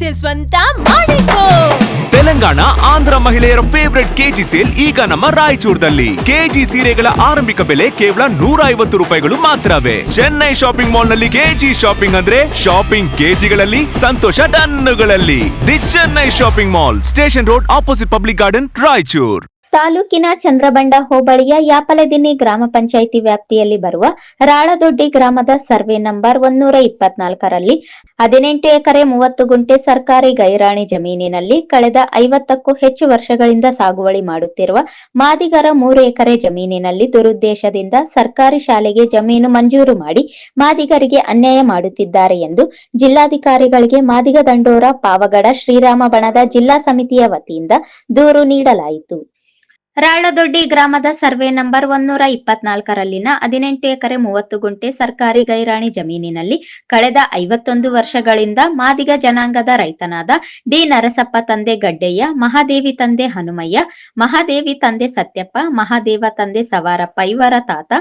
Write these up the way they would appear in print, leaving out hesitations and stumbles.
Sale ಸ್ವಂತ ಮಾಡಿಕೋ. ತೆಲಂಗಾಣ ಆಂಧ್ರ ಮಹಿಳೆಯರ ಫೇವರೆಟ್ ಕೆಜಿ ಸೇಲ್ ಈಗ ನಮ್ಮ ರಾಯಚೂರದಲ್ಲಿ. ಕೆಜಿ ಸೀರೆಗಳ ಆರಂಭಿಕ ಬೆಲೆ ಕೇವಲ 150 ರೂಪಾಯಿಗಳು ಮಾತ್ರವೇ. ಚೆನ್ನೈ ಶಾಪಿಂಗ್ ಮಾಲ್ ನಲ್ಲಿ ಕೆಜಿ ಶಾಪಿಂಗ್ ಅಂದ್ರೆ ಶಾಪಿಂಗ್ ಕೆಜಿಗಳಲ್ಲಿ, ಸಂತೋಷ ಟನ್ನುಗಳಲ್ಲಿ. The Chennai shopping mall, station road, opposite public garden, Raichur. ತಾಲೂಕಿನ ಚಂದ್ರಬಂಡ ಹೋಬಳಿಯ ಯಾಪಲದಿನ್ನಿ ಗ್ರಾಮ ಪಂಚಾಯಿತಿ ವ್ಯಾಪ್ತಿಯಲ್ಲಿ ಬರುವ ರಾಳದೊಡ್ಡಿ ಗ್ರಾಮದ ಸರ್ವೆ ನಂಬರ್ 124ರಲ್ಲಿ 18 ಎಕರೆ 30 ಗುಂಟೆ ಸರ್ಕಾರಿ ಗೈರಾಣಿ ಜಮೀನಿನಲ್ಲಿ ಕಳೆದ 50ಕ್ಕೂ ಹೆಚ್ಚು ವರ್ಷಗಳಿಂದ ಸಾಗುವಳಿ ಮಾಡುತ್ತಿರುವ ಮಾದಿಗರ 3 ಎಕರೆ ಜಮೀನಿನಲ್ಲಿ ದುರುದ್ದೇಶದಿಂದ ಸರ್ಕಾರಿ ಶಾಲೆಗೆ ಜಮೀನು ಮಂಜೂರು ಮಾಡಿ ಮಾದಿಗರಿಗೆ ಅನ್ಯಾಯ ಮಾಡುತ್ತಿದ್ದಾರೆ ಎಂದು ಜಿಲ್ಲಾಧಿಕಾರಿಗಳಿಗೆ ಮಾದಿಗ ದಂಡೋರ ಪಾವಗಡ ಶ್ರೀರಾಮ ಬಣದ ಜಿಲ್ಲಾ ಸಮಿತಿಯ ವತಿಯಿಂದ ದೂರು ನೀಡಲಾಯಿತು. ರಾಳದೊಡ್ಡಿ ಗ್ರಾಮದ ಸರ್ವೆ ನಂಬರ್ 124ರಲ್ಲಿನ 18 ಎಕರೆ 30 ಗುಂಟೆ ಸರ್ಕಾರಿ ಗೈರಾಣಿ ಜಮೀನಿನಲ್ಲಿ ಕಳೆದ 51 ವರ್ಷಗಳಿಂದ ಮಾದಿಗ ಜನಾಂಗದ ರೈತನಾದ ಡಿ ನರಸಪ್ಪ ತಂದೆ ಗಡ್ಡೆಯ್ಯ, ಮಹಾದೇವಿ ತಂದೆ ಹನುಮಯ್ಯ, ಮಹಾದೇವಿ ತಂದೆ ಸತ್ಯಪ್ಪ, ಮಹಾದೇವ ತಂದೆ ಸವಾರಪ್ಪ ಇವರ ತಾತ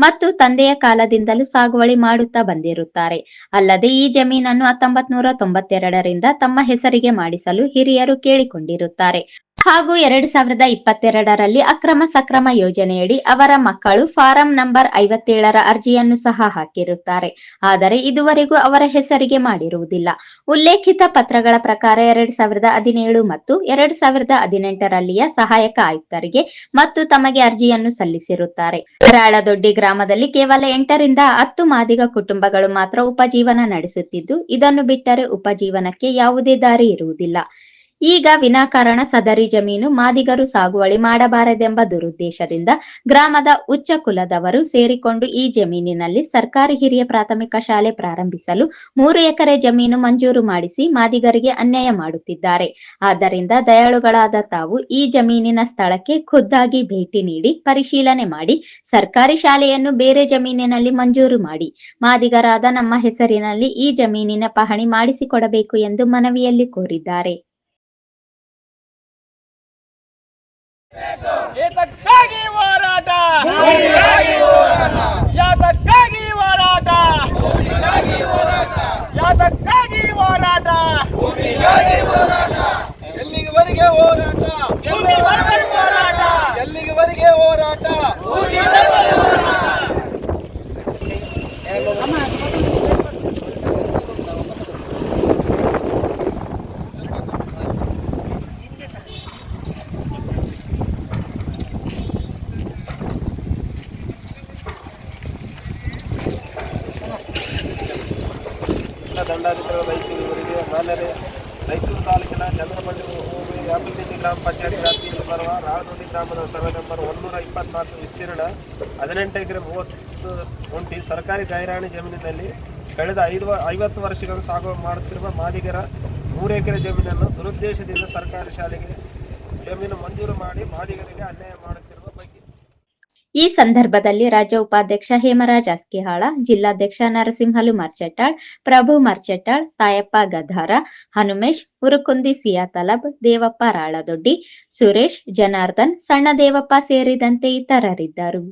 ಮತ್ತು ತಂದೆಯ ಕಾಲದಿಂದಲೂ ಸಾಗುವಳಿ ಮಾಡುತ್ತಾ ಬಂದಿರುತ್ತಾರೆ. ಅಲ್ಲದೆ ಈ ಜಮೀನನ್ನು 1992ರಿಂದ ತಮ್ಮ ಹೆಸರಿಗೆ ಮಾಡಿಸಲು ಹಿರಿಯರು ಕೇಳಿಕೊಂಡಿರುತ್ತಾರೆ ಹಾಗೂ 2022ರಲ್ಲಿ ಅಕ್ರಮ ಸಕ್ರಮ ಯೋಜನೆಯಡಿ ಅವರ ಮಕ್ಕಳು ಫಾರಂ ನಂಬರ್ 57ರ ಅರ್ಜಿಯನ್ನು ಸಹ ಹಾಕಿರುತ್ತಾರೆ. ಆದರೆ ಇದುವರೆಗೂ ಅವರ ಹೆಸರಿಗೆ ಮಾಡಿರುವುದಿಲ್ಲ. ಉಲ್ಲೇಖಿತ ಪತ್ರಗಳ ಪ್ರಕಾರ 2017 ಮತ್ತು 2018ರಲ್ಲಿಯ ಸಹಾಯಕ ಆಯುಕ್ತರಿಗೆ ಮತ್ತು ತಮಗೆ ಅರ್ಜಿಯನ್ನು ಸಲ್ಲಿಸಿರುತ್ತಾರೆ. ರಾಳದೊಡ್ಡಿ ಗ್ರಾಮದಲ್ಲಿ ಕೇವಲ 8ರಿಂದ 10 ಮಾದಿಗ ಕುಟುಂಬಗಳು ಮಾತ್ರ ಉಪಜೀವನ ನಡೆಸುತ್ತಿದ್ದು, ಇದನ್ನು ಬಿಟ್ಟರೆ ಉಪಜೀವನಕ್ಕೆ ಯಾವುದೇ ದಾರಿ ಇರುವುದಿಲ್ಲ. ಈಗ ವಿನಾಕಾರಣ ಸದರಿ ಜಮೀನು ಮಾದಿಗರು ಸಾಗುವಳಿ ಮಾಡಬಾರದೆಂಬ ದುರುದ್ದೇಶದಿಂದ ಗ್ರಾಮದ ಉಚ್ಚ ಕುಲದವರು ಸೇರಿಕೊಂಡು ಈ ಜಮೀನಿನಲ್ಲಿ ಸರ್ಕಾರಿ ಹಿರಿಯ ಪ್ರಾಥಮಿಕ ಶಾಲೆ ಪ್ರಾರಂಭಿಸಲು 3 ಎಕರೆ ಜಮೀನು ಮಂಜೂರು ಮಾಡಿಸಿ ಮಾದಿಗರಿಗೆ ಅನ್ಯಾಯ ಮಾಡುತ್ತಿದ್ದಾರೆ. ಆದ್ದರಿಂದ ದಯಾಳುಗಳಾದ ತಾವು ಈ ಜಮೀನಿನ ಸ್ಥಳಕ್ಕೆ ಖುದ್ದಾಗಿ ಭೇಟಿ ನೀಡಿ ಪರಿಶೀಲನೆ ಮಾಡಿ ಸರ್ಕಾರಿ ಶಾಲೆಯನ್ನು ಬೇರೆ ಜಮೀನಿನಲ್ಲಿ ಮಂಜೂರು ಮಾಡಿ ಮಾದಿಗರಾದ ನಮ್ಮ ಹೆಸರಿನಲ್ಲಿ ಈ ಜಮೀನಿನ ಪಹಣಿ ಮಾಡಿಸಿಕೊಡಬೇಕು ಎಂದು ಮನವಿಯಲ್ಲಿ ಕೋರಿದ್ದಾರೆ. ಏತಕ್ಕಾಗಿ ಹೋರಾಟ, ಯಾತಕ್ಕಾಗಿ ಹೋರಾಟ, ಯಾತಕ್ಕಾಗಿ ಹೋರಾಟ, ಎಲ್ಲಿವರೆಗೆ ಹೋರಾಟ, ಎಲ್ಲಿವರೆಗೆ ಹೋರಾಟ. ದಂಡಾಧಿಕಾರಿ ರಾಯಚೂರು ಇವರಿಗೆ ಮಾನ್ಯರೇ, ರಾಯಚೂರು ತಾಲೂಕಿನ ಚಂದ್ರಬಂಡಿ ಹೋಬಳಿ ಯಾಪಲದಿನ್ನಿ ಗ್ರಾಮ ಪಂಚಾಯತ್ ವ್ಯಾಪ್ತಿಯಲ್ಲಿ ಬರುವ ರಾಳದೊಡ್ಡಿ ಗ್ರಾಮದ ಸರ್ವೆ ನಂಬರ್ 124 ವಿಸ್ತೀರ್ಣ 18 ಎಕರೆ 30 ಗುಂಟೆ ಸರ್ಕಾರಿ ಗೈರಾಣಿ ಜಮೀನಿನಲ್ಲಿ ಕಳೆದ 50 ವರ್ಷಗಳು ಸಾಗುವಳಿ ಮಾಡುತ್ತಿರುವ ಮಾದಿಗರ 3 ಎಕರೆ ಜಮೀನನ್ನು ದುರುದ್ದೇಶದಿಂದ ಸರ್ಕಾರಿ ಶಾಲೆಗೆ ಜಮೀನು ಮಂಜೂರು ಮಾಡಿ ಮಾದಿಗರಿಗೆ ಅನ್ಯಾಯ ಮಾಡುತ್ತಿರುವ ಬಗ್ಗೆ ಈ ಸಂದರ್ಭದಲ್ಲಿ ರಾಜ್ಯ ಉಪಾಧ್ಯಕ್ಷ ಹೇಮರಾಜ್ ಅಸ್ಕಿಹಾಳ, ಜಿಲ್ಲಾಧ್ಯಕ್ಷ ನರಸಿಂಹಲು ಮರ್ಚೆಟ್ಟಾಳ್, ಪ್ರಭು ಮರ್ಚೆಟ್ಟಾಳ್, ತಾಯಪ್ಪ ಗಧಾರ, ಹನುಮೇಶ್, ಉರುಕುಂದಿ ಸಿಯಾತಲಬ್, ದೇವಪ್ಪ ರಾಳದೊಡ್ಡಿ, ಸುರೇಶ್, ಜನಾರ್ದನ್, ಸಣ್ಣ ದೇವಪ್ಪ ಸೇರಿದಂತೆ ಇತರರಿದ್ದರು.